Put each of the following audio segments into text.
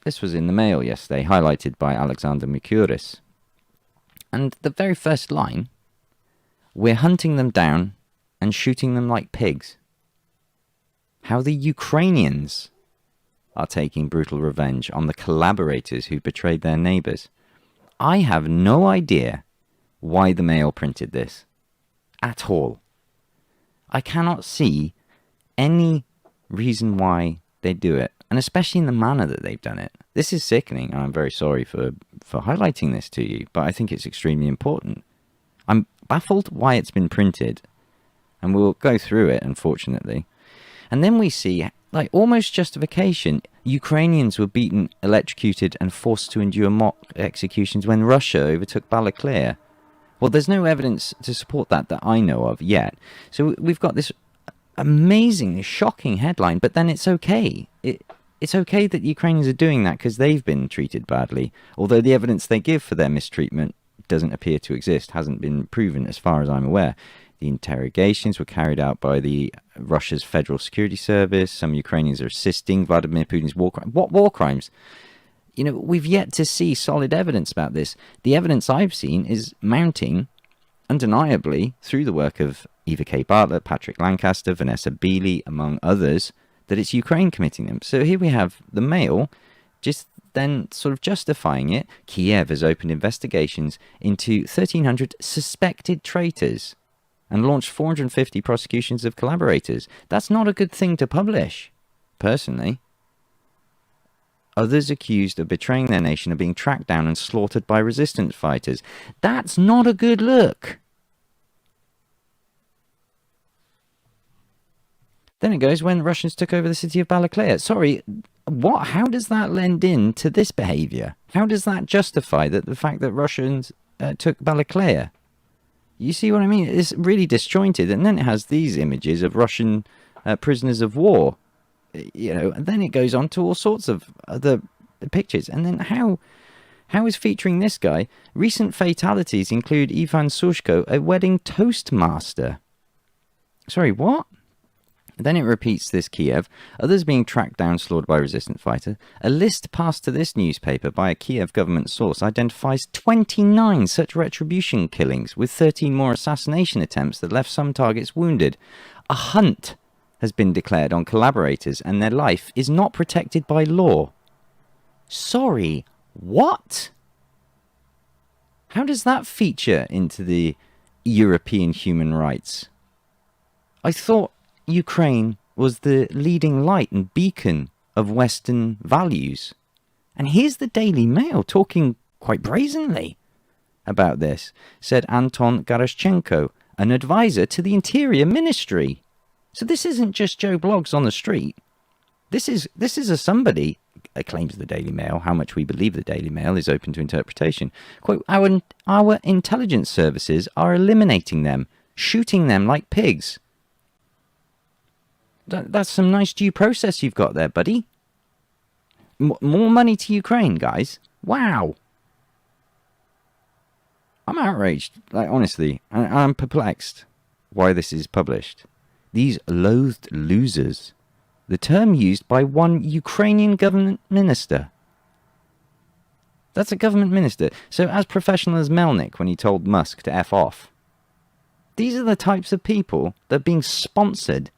This was in the Mail yesterday, highlighted by Alexander Mikuris. And the very first line, we're hunting them down and shooting them like pigs. How the Ukrainians are taking brutal revenge on the collaborators who betrayed their neighbours. I have no idea why the Mail printed this at all. I cannot see any reason why they do it, and especially in the manner that they've done it. This is sickening, and I'm very sorry for highlighting this to you, but I think it's extremely important. I'm baffled why it's been printed, and we'll go through it, unfortunately. And then we see, like, almost justification. Ukrainians were beaten, electrocuted, and forced to endure mock executions when Russia overtook Balaklia. Well, there's no evidence to support that I know of yet. So we've got this amazingly shocking headline, but then it's okay. It's okay that Ukrainians are doing that because they've been treated badly, although the evidence they give for their mistreatment doesn't appear to exist, hasn't been proven as far as I'm aware. The interrogations were carried out by the Russia's Federal Security Service. Some Ukrainians are assisting Vladimir Putin's war crimes. What war crimes? You know, we've yet to see solid evidence about this. The evidence I've seen is mounting, undeniably, through the work of Eva K. Bartlett, Patrick Lancaster, Vanessa Beeley, among others, that it's Ukraine committing them. So here we have the Mail just then sort of justifying it. Kiev has opened investigations into 1,300 suspected traitors and launched 450 prosecutions of collaborators. That's not a good thing to publish, personally. Others accused of betraying their nation are being tracked down and slaughtered by resistance fighters. That's not a good look. Then it goes, when Russians took over the city of Balaklia. Sorry, what? How does that lend in to this behaviour? How does that justify the fact that Russians took Balaklia? You see what I mean? It's really disjointed. And then it has these images of Russian prisoners of war. You know, and then it goes on to all sorts of other pictures. And then how is featuring this guy? Recent fatalities include Ivan Sushko, a wedding toastmaster. Sorry, what? Then it repeats this Kiev. Others being tracked down, slaughtered by resistance fighters. A list passed to this newspaper by a Kiev government source identifies 29 such retribution killings, with 13 more assassination attempts that left some targets wounded. A hunt has been declared on collaborators, and their life is not protected by law. Sorry, what? How does that feature into the European human rights? I thought Ukraine was the leading light and beacon of Western values. And here's the Daily Mail talking quite brazenly about this, said Anton Garaschenko, an advisor to the Interior Ministry. So this isn't just Joe Blogs on the street. This is somebody, claims the Daily Mail. How much we believe the Daily Mail is open to interpretation. Quote, our intelligence services are eliminating them, shooting them like pigs. That's some nice due process you've got there, buddy. More money to Ukraine, guys. Wow. I'm outraged. Like, honestly, I'm perplexed why this is published. These loathed losers. The term used by one Ukrainian government minister. That's a government minister. So as professional as Melnik when he told Musk to F off. These are the types of people that are being sponsored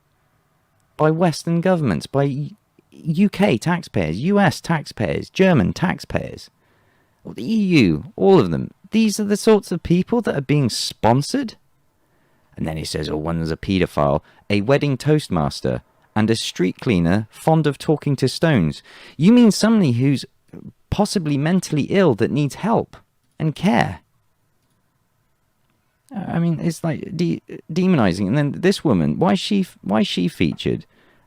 by Western governments, by UK taxpayers, US taxpayers, German taxpayers, the EU, all of them. These are the sorts of people that are being sponsored. And then he says, oh, one's a paedophile, a wedding toastmaster, and a street cleaner fond of talking to stones. You mean somebody who's possibly mentally ill that needs help and care? I mean, it's like demonizing. And then this woman, why is she featured?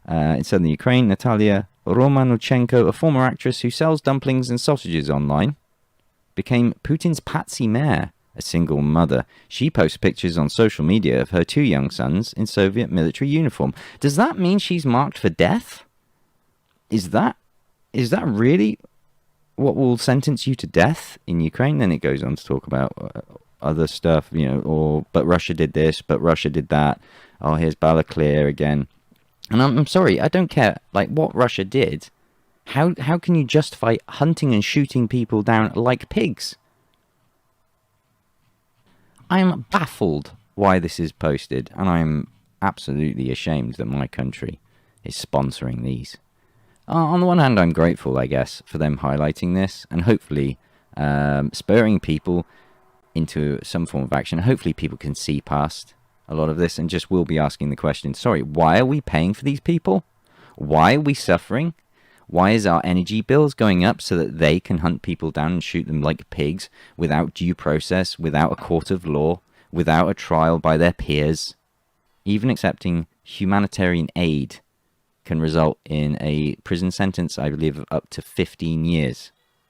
In southern Ukraine, Natalia Romanuchenko, a former actress who sells dumplings and sausages online, became Putin's patsy mare, a single mother. She posts pictures on social media of her 2 young sons in Soviet military uniform. Does that mean she's marked for death? Is that really what will sentence you to death in Ukraine? Then it goes on to talk about other stuff, you know, but Russia did this, but Russia did that. Oh, here's Balaklia again. And I'm sorry, I don't care, like, what Russia did. How can you justify hunting and shooting people down like pigs? I'm baffled why this is posted, and I'm absolutely ashamed that my country is sponsoring these. On the one hand, I'm grateful, I guess, for them highlighting this and hopefully spurring people into some form of action. Hopefully people can see past a lot of this and just will be asking the question, sorry, why are we paying for these people? Why are we suffering? Why is our energy bills going up so that they can hunt people down and shoot them like pigs without due process, without a court of law, without a trial by their peers? Even accepting humanitarian aid can result in a prison sentence, I believe, of up to 15 years.